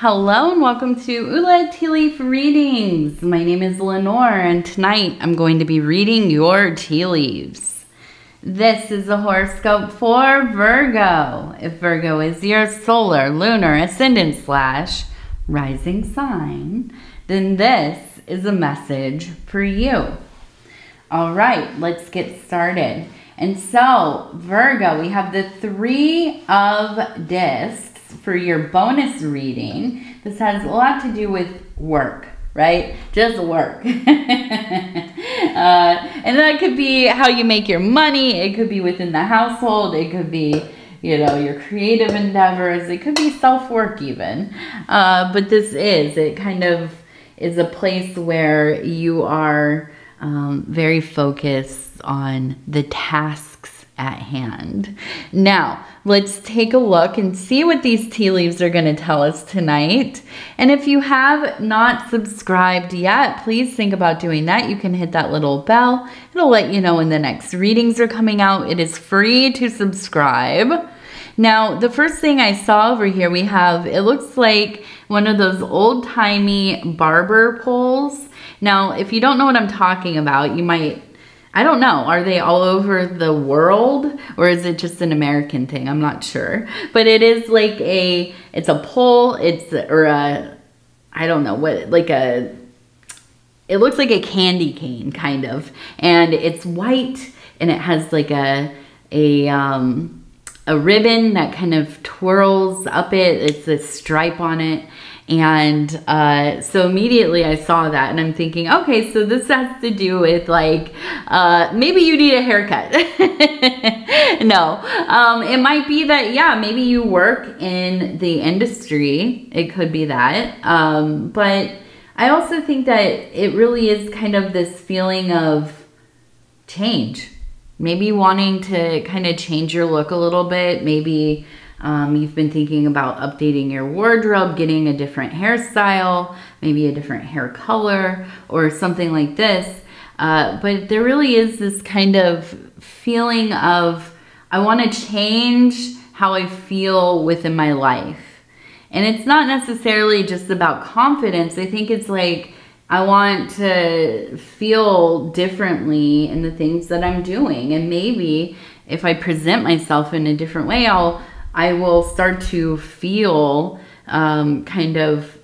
Hello and welcome to Ula Tea Leaf Readings. My name is Lenor and tonight I'm going to be reading your tea leaves. This is a horoscope for Virgo. If Virgo is your solar, lunar, ascendant / rising sign, then this is a message for you. All right, let's get started. And so, Virgo, we have the Three of Discs for your bonus reading. This has a lot to do with work, right? Just work. And that could be how you make your money. It could be within the household. It could be, you know, your creative endeavors. It could be self-work even. But it kind of is a place where you are very focused on the tasks at hand. Now, let's take a look and see what these tea leaves are going to tell us tonight. And if you have not subscribed yet, please think about doing that. You can hit that little bell. It'll let you know when the next readings are coming out. It is free to subscribe. Now, the first thing I saw over here, we have, it looks like one of those old-timey barber poles. Now, if you don't know what I'm talking about, you might, I don't know, are they all over the world or is it just an American thing? I'm not sure. But it is like it's a pole, I don't know, it looks like a candy cane kind of. And it's white and it has like a ribbon that kind of twirls up it. It's a stripe on it. And so immediately I saw that and I'm thinking, okay, so this has to do with like, maybe you need a haircut. No, it might be that, yeah, maybe you work in the industry. It could be that. But I also think that it really is kind of this feeling of change. Maybe wanting to kind of change your look a little bit. Maybe you've been thinking about updating your wardrobe, getting a different hairstyle, maybe a different hair color or something like this. But there really is this kind of feeling of, I want to change how I feel within my life. And it's not necessarily just about confidence. I think it's like, I want to feel differently in the things that I'm doing. And maybe if I present myself in a different way, I will start to feel kind of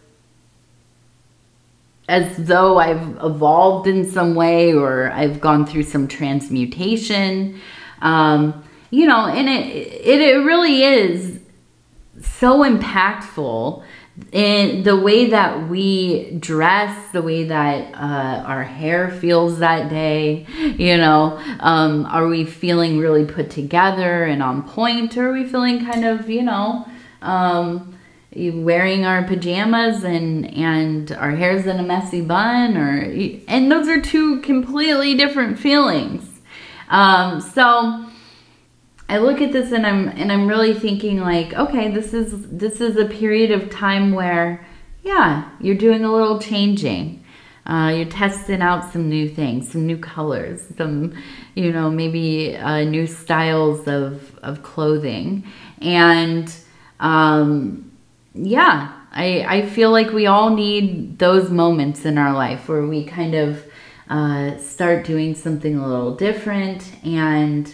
as though I've evolved in some way or I've gone through some transmutation. You know, and it really is so impactful in the way that we dress, the way that our hair feels that day, you know, are we feeling really put together and on point, or are we feeling kind of, you know, wearing our pajamas and our hair's in a messy bun, and those are two completely different feelings. So I look at this and I'm really thinking like, okay, this is a period of time where, yeah, you're doing a little changing. You're testing out some new things, some new colors, some, you know, maybe new styles of clothing. And yeah, I feel like we all need those moments in our life where we kind of start doing something a little different. And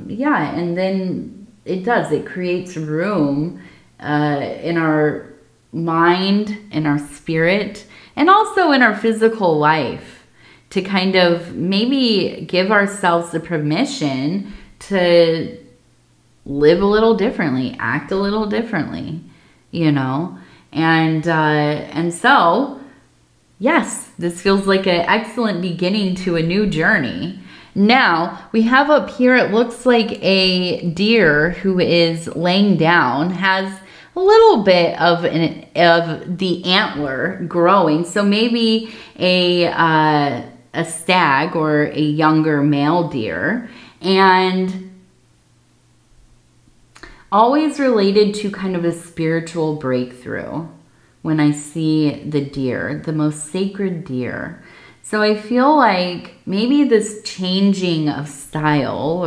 yeah, and then it creates room in our mind, in our spirit, and also in our physical life to kind of maybe give ourselves the permission to live a little differently, act a little differently, you know? And so, yes, this feels like an excellent beginning to a new journey. Now, we have up here, it looks like a deer who is laying down, has a little bit of the antler growing. So maybe a stag or a younger male deer. And always related to kind of a spiritual breakthrough when I see the deer, the most sacred deer. So I feel like maybe this changing of style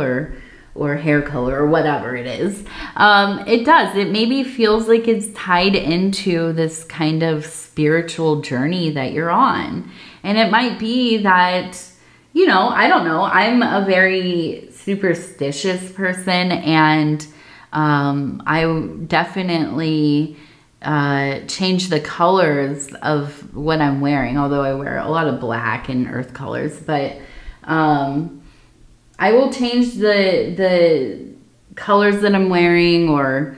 or hair color or whatever it is. It does. It maybe feels like it's tied into this kind of spiritual journey that you're on. And it might be that, you know, I don't know. I'm a very superstitious person, and I definitely change the colors of what I'm wearing, although I wear a lot of black and earth colors, but I will change the colors that I'm wearing, or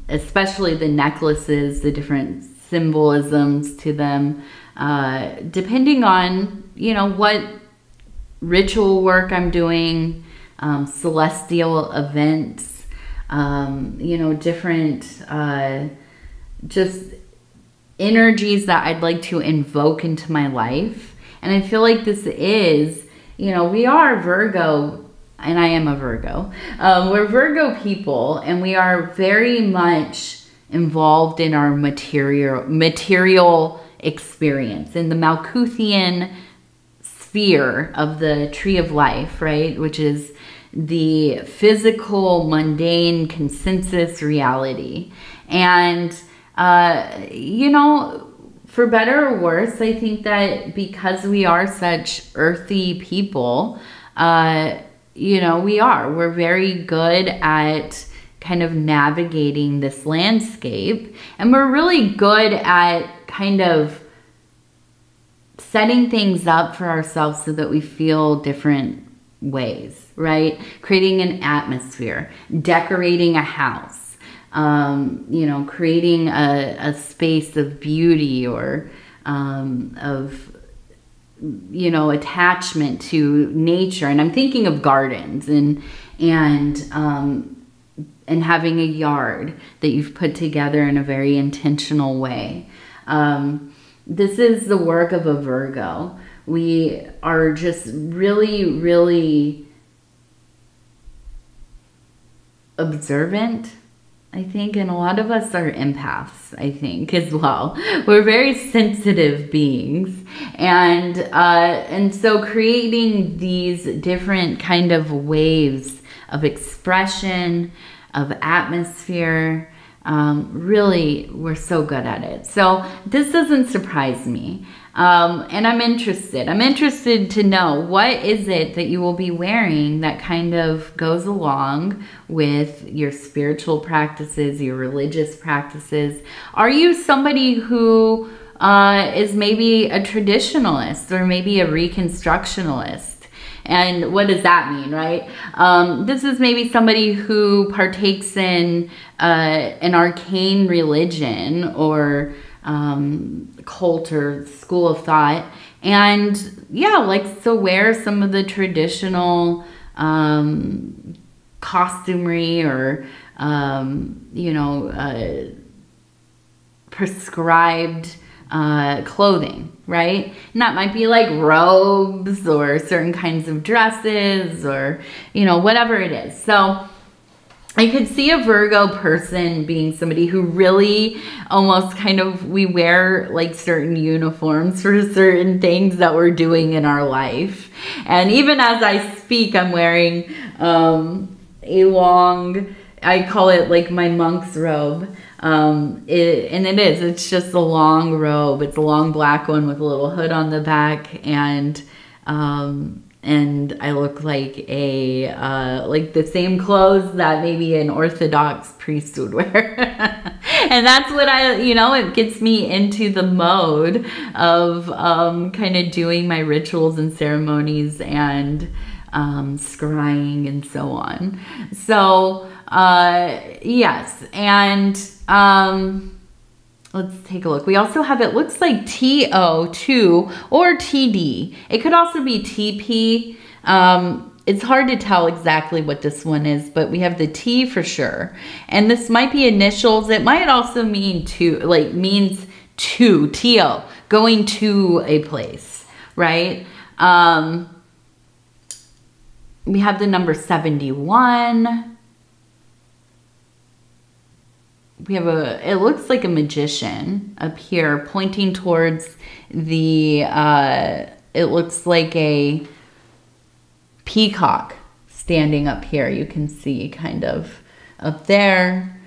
especially the necklaces, the different symbolisms to them, depending on, you know, what ritual work I'm doing, celestial events, you know, different just energies that I'd like to invoke into my life. And I feel like this is, you know, we are Virgo, and I am a Virgo. We're Virgo people, and we are very much involved in our material experience, in the Malkuthian sphere of the tree of life, right? Which is the physical, mundane consensus reality. And, you know, for better or worse, I think that because we are such earthy people, you know, we're very good at kind of navigating this landscape, and we're really good at kind of setting things up for ourselves so that we feel different ways, right? Creating an atmosphere, decorating a house, you know, creating a space of beauty, or of, you know, attachment to nature. And I'm thinking of gardens and having a yard that you've put together in a very intentional way. This is the work of a Virgo. We are just really, really observant, I think, and a lot of us are empaths, I think, as well. We're very sensitive beings, and so creating these different kind of waves of expression, of atmosphere, really, we're so good at it. So this doesn't surprise me. And I'm interested to know, what is it that you will be wearing that kind of goes along with your spiritual practices, your religious practices? Are you somebody who is maybe a traditionalist, or maybe a reconstructionalist? And what does that mean, right? This is maybe somebody who partakes in an arcane religion, or cult, or school of thought, and yeah, likes to wear some of the traditional costumery, or you know, prescribed clothing, right? And that might be like robes, or certain kinds of dresses, or, you know, whatever it is. So I could see a Virgo person being somebody who really almost kind of, we wear like certain uniforms for certain things that we're doing in our life. And even as I speak, I'm wearing a long, I call it like my monk's robe. It's just a long robe. It's a long black one with a little hood on the back, and I look like like the same clothes that maybe an Orthodox priest would wear. And that's what it gets me into the mode of kind of doing my rituals and ceremonies, and scrying and so on. So yes, and let's take a look. We also have, it looks like TO2 or TD. It could also be TP. It's hard to tell exactly what this one is, but we have the T for sure. And this might be initials. It might also mean to, like, means to, TO, going to a place, right? We have the number 71. We have it looks like a magician up here pointing towards the, it looks like a peacock standing up here. You can see kind of up there.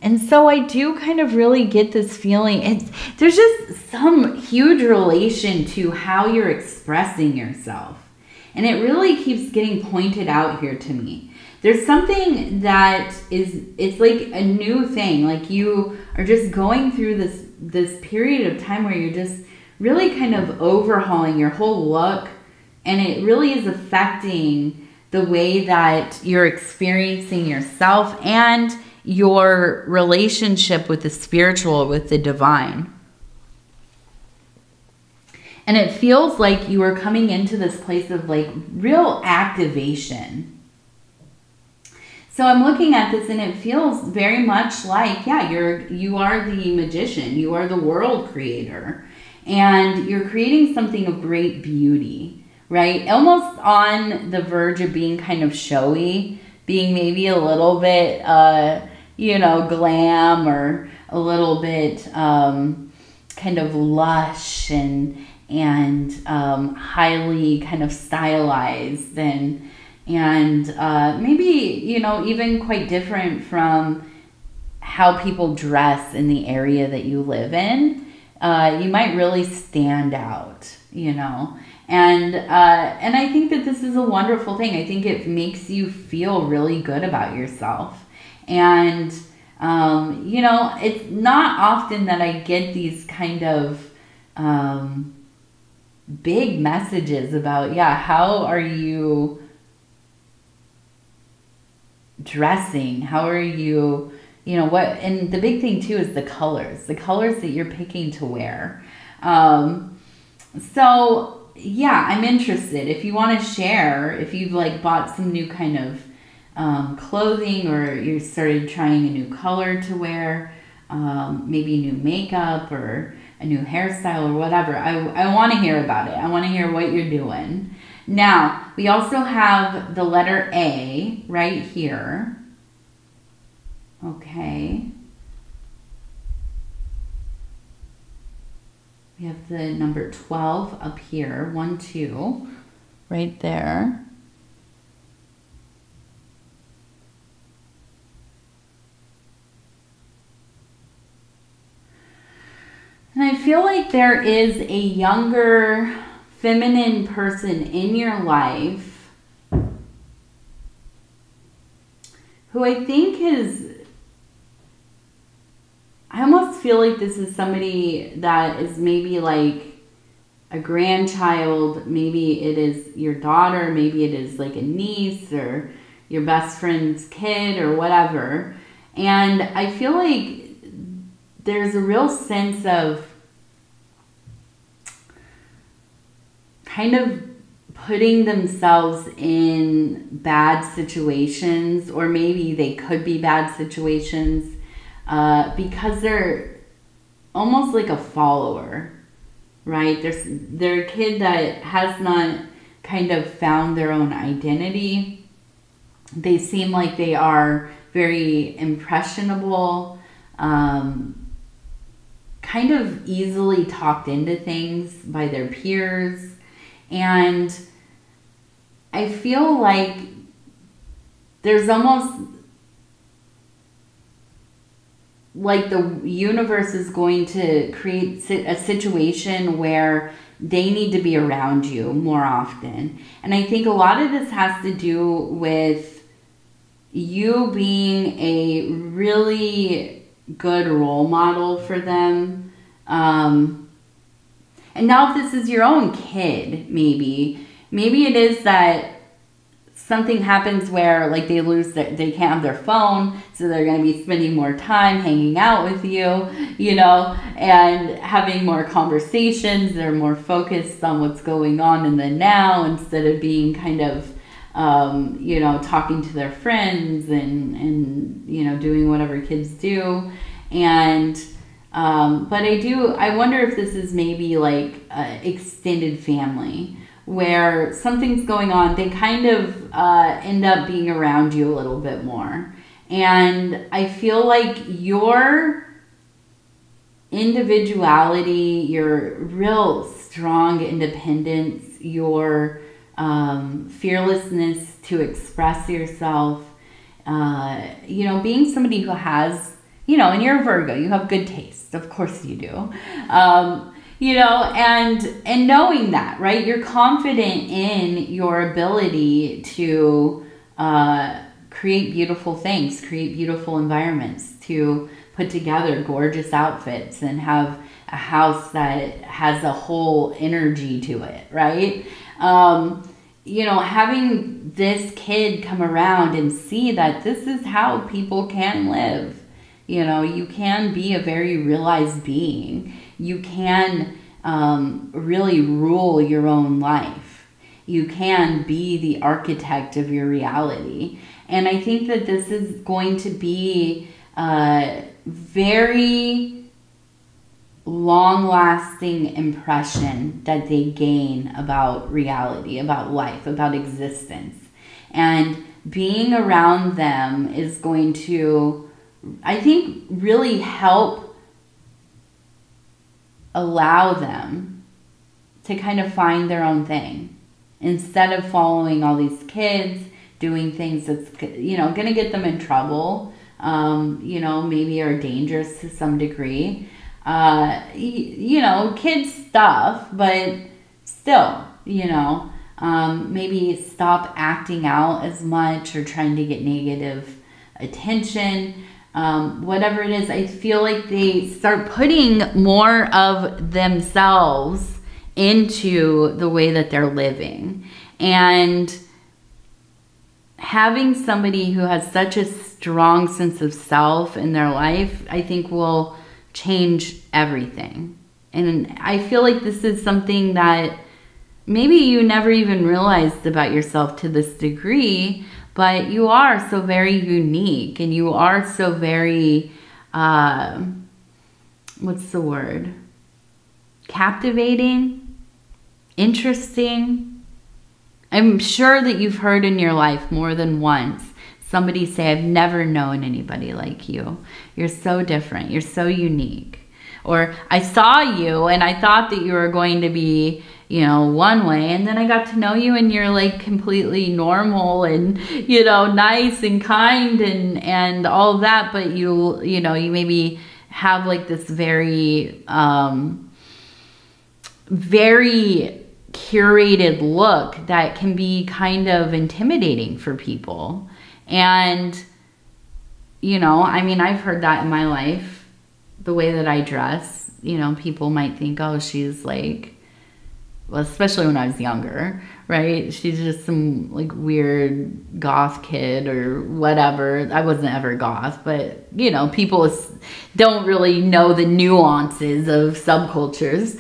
And so I do kind of really get this feeling. There's just some huge relation to how you're expressing yourself. And it really keeps getting pointed out here to me. There's something that it's like a new thing. Like you are just going through this period of time where you're just really kind of overhauling your whole look. And it really is affecting the way that you're experiencing yourself and your relationship with the spiritual, with the divine. And it feels like you are coming into this place of like real activation. So I'm looking at this and it feels very much like, yeah, you are the magician, you are the world creator, and you're creating something of great beauty, right? Almost on the verge of being kind of showy, being maybe a little bit, you know, glam, or a little bit kind of lush and highly kind of stylized and maybe, you know, even quite different from how people dress in the area that you live in. You might really stand out, you know. And I think that this is a wonderful thing. I think it makes you feel really good about yourself. And, you know, it's not often that I get these kind of big messages about, yeah, how are you dressing? How are you, you know, what? And the big thing too is the colors that you're picking to wear. So yeah, I'm interested. If you want to share, if you've like bought some new kind of clothing, or you started trying a new color to wear, maybe new makeup or a new hairstyle or whatever, I want to hear about it. I want to hear what you're doing. Now, we also have the letter A right here. Okay. We have the number 12 up here, 1, 2, right there. And I feel like there is a younger feminine person in your life who I think I almost feel like this is somebody that is maybe like a grandchild. Maybe it is your daughter. Maybe it is like a niece or your best friend's kid or whatever. And I feel like there's a real sense of kind of putting themselves in bad situations, or maybe they could be bad situations, because they're almost like a follower, right? They're a kid that has not kind of found their own identity. They seem like they are very impressionable, kind of easily talked into things by their peers. And I feel like there's almost like the universe is going to create a situation where they need to be around you more often. And I think a lot of this has to do with you being a really good role model for them. And now if this is your own kid, maybe it is that something happens where like they can't have their phone, so they're going to be spending more time hanging out with you, you know, and having more conversations. They're more focused on what's going on in the now, instead of being kind of, you know, talking to their friends and, you know, doing whatever kids do. And, but I wonder if this is maybe like extended family, where something's going on, they kind of end up being around you a little bit more. And I feel like you're individuality, your real strong independence, your fearlessness to express yourself, you know, being somebody who has, you know, and you're a Virgo, you have good taste. Of course you do. You know, and knowing that, right? You're confident in your ability to create beautiful things, create beautiful environments, to put together gorgeous outfits and have a house that has a whole energy to it, right? You know, having this kid come around and see that this is how people can live. You know, you can be a very realized being. You can really rule your own life. You can be the architect of your reality. And I think that this is going to be a very long-lasting impression that they gain about reality, about life, about existence. And being around them is going to, I think, really help allow them to kind of find their own thing instead of following all these kids, doing things that's, you know, going to get them in trouble, you know, maybe are dangerous to some degree. You know, kids stuff, but still, you know, maybe stop acting out as much or trying to get negative attention. Whatever it is, I feel like they start putting more of themselves into the way that they're living. And having somebody who has such a strong sense of self in their life, I think will change everything. And I feel like this is something that maybe you never even realized about yourself to this degree, but you are so very unique and you are so very, what's the word? Captivating, interesting. I'm sure that you've heard in your life more than once somebody say, I've never known anybody like you. You're so different. You're so unique. Or I saw you and I thought that you were going to be, you know, one way, and then I got to know you and you're like completely normal and, you know, nice and kind and all of that, but you know, you maybe have like this very, very curated look that can be kind of intimidating for people. And, you know, I mean, I've heard that in my life, the way that I dress, you know, people might think, oh, she's like, well, especially when I was younger, right? She's just some like weird goth kid or whatever. I wasn't ever goth, but you know, people don't really know the nuances of subcultures.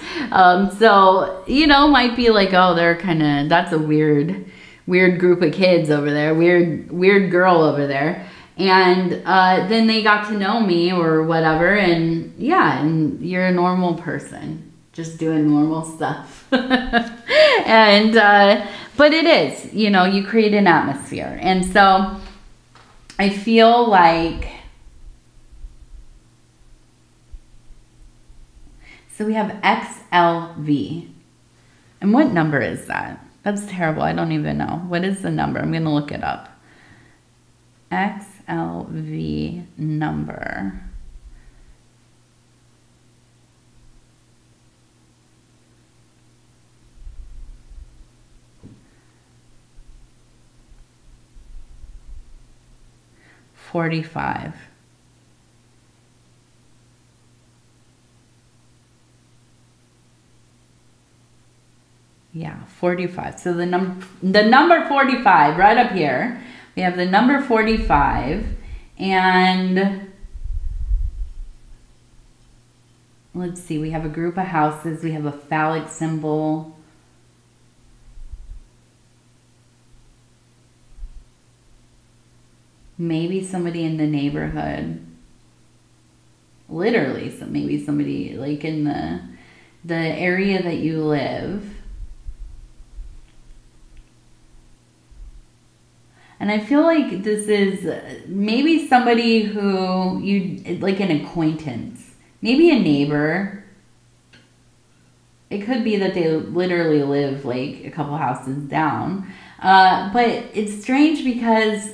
So, you know, might be like, oh, they're kind of, that's a weird group of kids over there, weird girl over there. And then they got to know me or whatever, and yeah, and you're a normal person, just doing normal stuff. And but it is, you know, you create an atmosphere. And so I feel like, so we have XLV. And what number is that? That's terrible. I don't even know. What is the number? I'm going to look it up. XLV number. $45. Yeah, 45. So the number 45 right up here. We have the number 45, and let's see, we have a group of houses, we have a phallic symbol. Maybe somebody in the neighborhood. Literally, so maybe somebody like in the area that you live. And I feel like this is maybe somebody who you, like an acquaintance maybe a neighbor. It could be that they literally live like a couple houses down. But it's strange because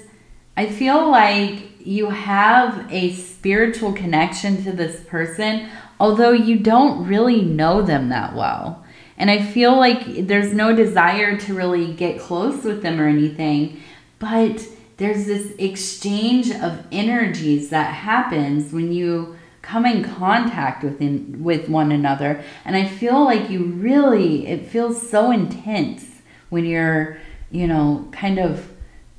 I feel like you have a spiritual connection to this person, although you don't really know them that well. And I feel like there's no desire to really get close with them or anything, but there's this exchange of energies that happens when you come in contact with one another. And I feel like it feels so intense when you're, you know, kind of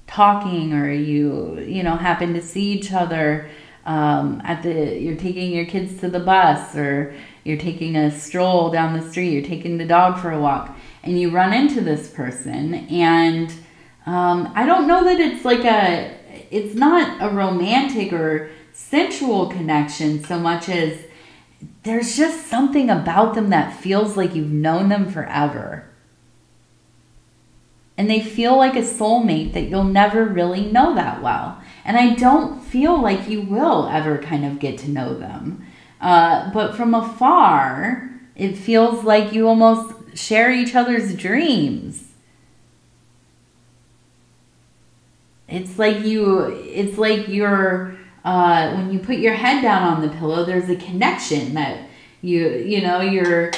talking, or you know, happen to see each other you're taking your kids to the bus, or you're taking a stroll down the street, you're taking the dog for a walk, and you run into this person. And I don't know that it's not a romantic or sensual connection so much as there's just something about them that feels like you've known them forever. And they feel like a soulmate that you'll never really know that well. And I don't feel like you will ever kind of get to know them. But from afar, it feels like you almost share each other's dreams. It's like you're, when you put your head down on the pillow, there's a connection that you know, your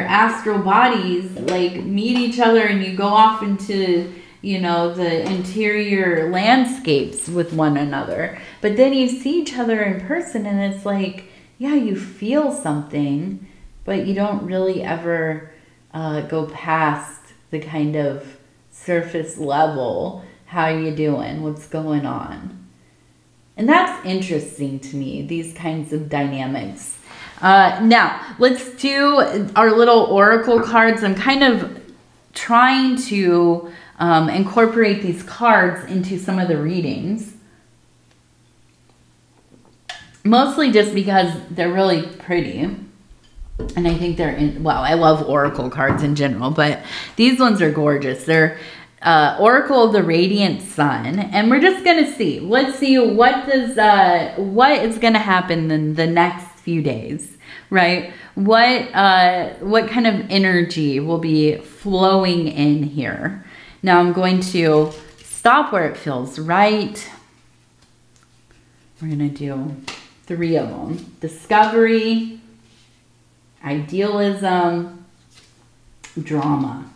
astral bodies like meet each other, and you go off into, you know, the interior landscapes with one another. But then you see each other in person, and it's like, yeah, you feel something, but you don't really ever go past the kind of surface level. How you doing? What's going on? And that's interesting to me, these kinds of dynamics. Now, let's do our little oracle cards. I'm kind of trying to incorporate these cards into some of the readings. Mostly just because they're really pretty. And I think well, I love oracle cards in general, but these ones are gorgeous. They're Oracle of the Radiant Sun, and we're just gonna see. Let's see what is gonna happen in the next few days, right? What kind of energy will be flowing in here? Now I'm going to stop where it feels right. We're gonna do 3 of them: discovery, idealism, drama.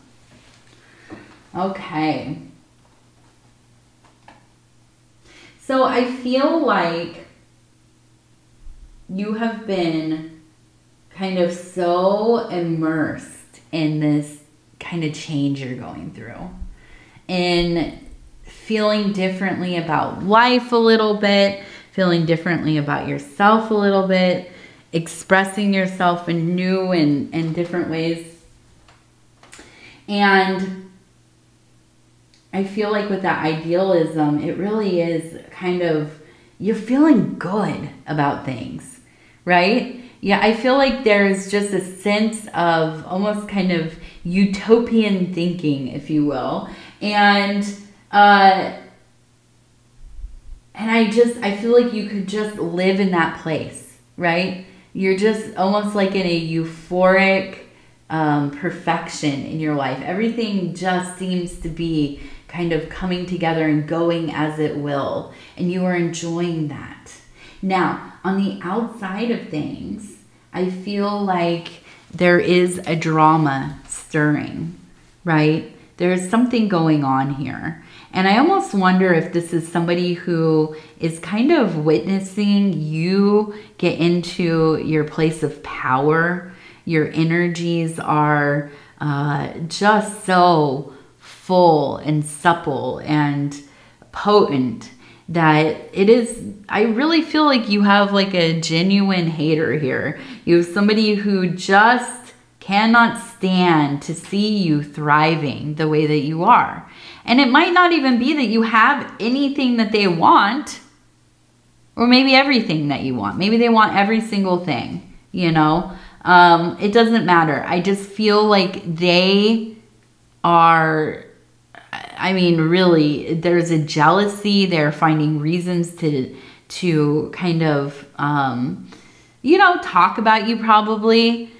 Okay. So I feel like you have been kind of so immersed in this kind of change you're going through, in feeling differently about life a little bit, feeling differently about yourself a little bit, expressing yourself in new and different ways. And I feel like with that idealism, it really is kind of, you're feeling good about things, right? Yeah, I feel like there's just a sense of almost kind of utopian thinking, if you will. And I feel like you could just live in that place, right? You're just almost like in a euphoric perfection in your life. Everything just seems to be kind of coming together and going as it will, and you are enjoying that. Now, on the outside of things, I feel like there is a drama stirring, right? There's something going on here. And I almost wonder if this is somebody who is kind of witnessing you get into your place of power. Your energies are just so full and supple and potent that it is, I really feel like you have like a genuine hater here. You have somebody who just cannot stand to see you thriving the way that you are. And it might not even be that you have anything that they want, or maybe everything that you want. Maybe they want every single thing, you know? It doesn't matter. I just feel like they are, I mean, really, there's a jealousy. They're finding reasons to kind of you know, talk about you probably,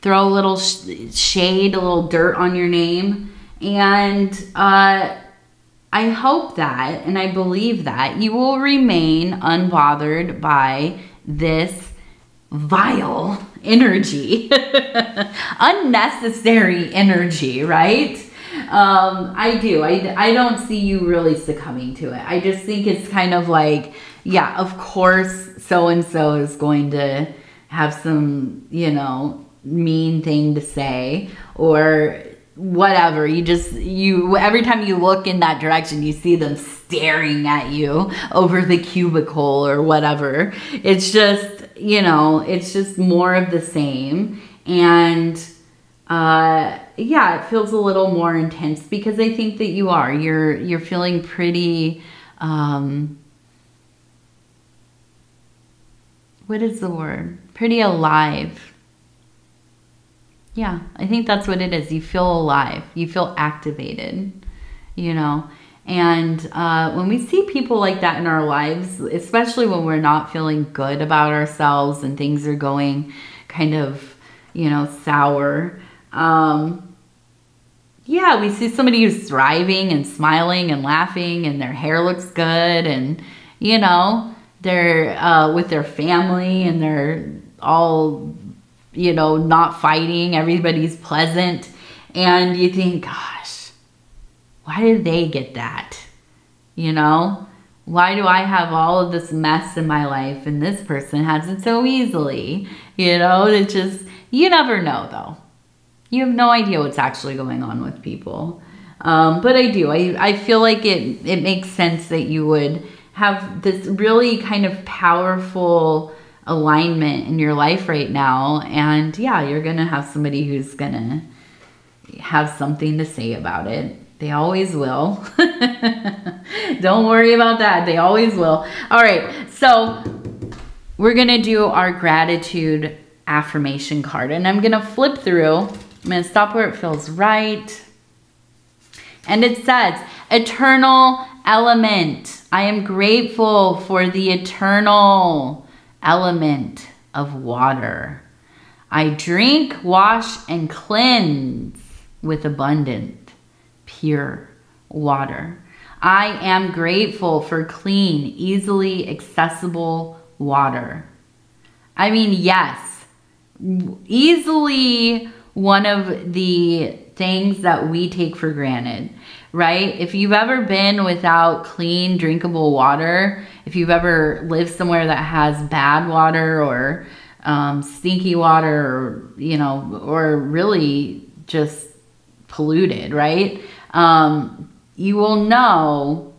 throw a little shade, a little dirt on your name. And I hope that, and I believe that you will remain unbothered by this vile energy, unnecessary energy, right? I do. I don't see you really succumbing to it. I just think it's kind of like, yeah, of course, so-and-so is going to have some, you know, mean thing to say or whatever. Every time you look in that direction, you see them staring at you over the cubicle or whatever. It's just, you know, it's just more of the same. And yeah, it feels a little more intense because I think that you're feeling pretty, what is the word? Pretty alive. Yeah, I think that's what it is. You feel alive. You feel activated, you know. And when we see people like that in our lives, especially when we're not feeling good about ourselves and things are going kind of, you know, sour. Yeah, we see somebody who's thriving and smiling and laughing and their hair looks good and, you know, they're with their family and they're all, you know, not fighting. Everybody's pleasant. And you think, gosh, why did they get that? You know, why do I have all of this mess in my life and this person has it so easily? You know, it just, you never know though. You have no idea what's actually going on with people. But I do. I feel like it makes sense that you would have this really kind of powerful alignment in your life right now. And yeah, you're going to have somebody who's going to have something to say about it. They always will. Don't worry about that. They always will. All right. So we're going to do our gratitude affirmation card. And I'm going to flip through. I'm going to stop where it feels right. And it says, eternal element. I am grateful for the eternal element of water. I drink, wash, and cleanse with abundant, pure water. I am grateful for clean, easily accessible water. I mean, yes, easily one of the things that we take for granted, right? If you've ever been without clean, drinkable water, if you've ever lived somewhere that has bad water or stinky water, or, you know, or really just polluted, right? You will know,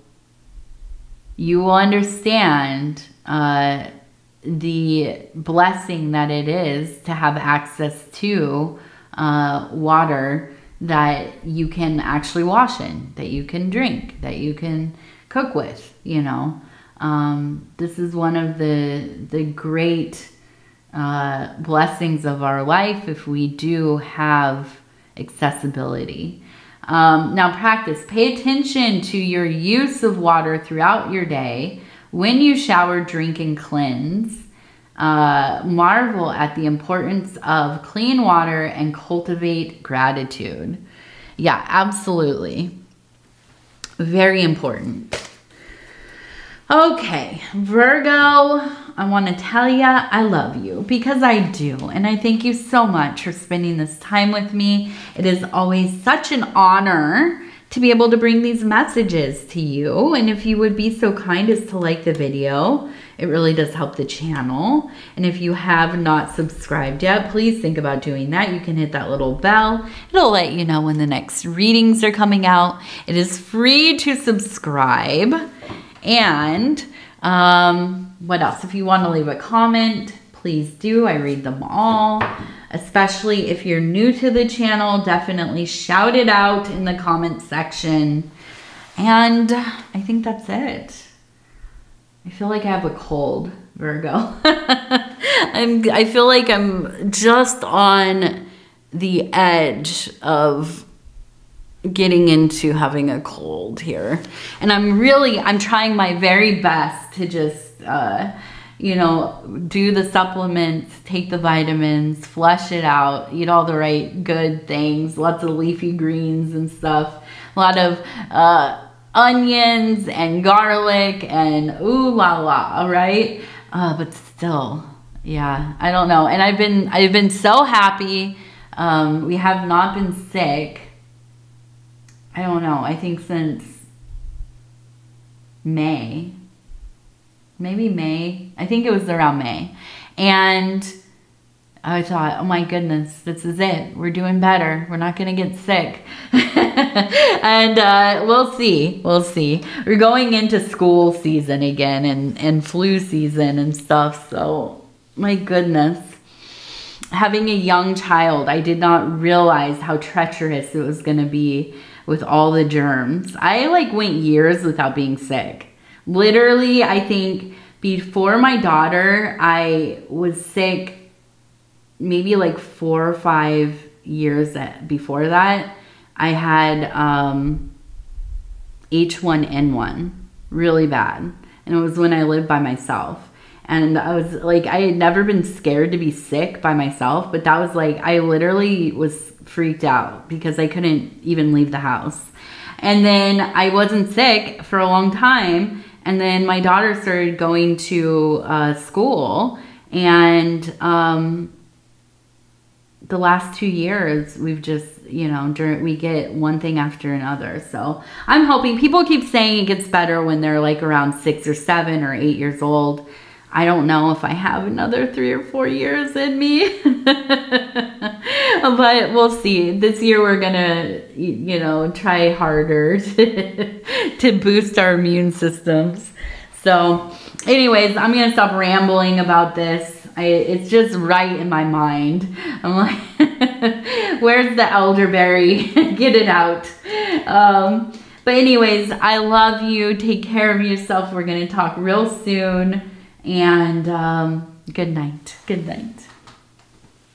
you will understand the blessing that it is to have access to water that you can actually wash in, that you can drink, that you can cook with, you know. This is one of the great blessings of our life if we do have accessibility. Now practice. Pay attention to your use of water throughout your day. When you shower, drink, and cleanse. Marvel at the importance of clean water and cultivate gratitude. Yeah, absolutely. Very important. Okay, Virgo, I want to tell you I love you because I do. And I thank you so much for spending this time with me. It is always such an honor to be able to bring these messages to you. And if you would be so kind as to like the video, it really does help the channel. And if you have not subscribed yet, please think about doing that. You can hit that little bell. It'll let you know when the next readings are coming out. It is free to subscribe. And what else? If you want to leave a comment, please do. I read them all. Especially if you're new to the channel, definitely shout it out in the comment section. And I think that's it. I feel like I have a cold, Virgo. I feel like I'm just on the edge of getting into having a cold here. And I'm trying my very best to just you know, do the supplements, take the vitamins, flush it out, eat all the right good things, lots of leafy greens and stuff, a lot of onions and garlic and ooh la la, right? But still, yeah, I don't know. And I've been so happy. We have not been sick. I don't know. I think since May, maybe May. I think it was around May. And I thought, oh my goodness, this is it. We're doing better. We're not going to get sick. And we'll see. We'll see. We're going into school season again and flu season and stuff. So, my goodness. Having a young child, I did not realize how treacherous it was going to be with all the germs. I like went years without being sick. Literally, I think before my daughter, I was sick maybe like 4 or 5 years before that. I had H1N1 really bad. And it was when I lived by myself. And I was like, I had never been scared to be sick by myself, but that was like, I literally was freaked out because I couldn't even leave the house. And then I wasn't sick for a long time. And then my daughter started going to school. And the last 2 years, we've just, you know, we get one thing after another. So I'm hoping, people keep saying it gets better when they're like around 6 or 7 or 8 years old. I don't know if I have another 3 or 4 years in me, but we'll see. This year we're gonna, you know, try harder to boost our immune systems. So anyways, I'm gonna stop rambling about this. It's just right in my mind. I'm like, where's the elderberry? Get it out. But anyways, I love you. Take care of yourself. We're gonna talk real soon. And good night. Good night.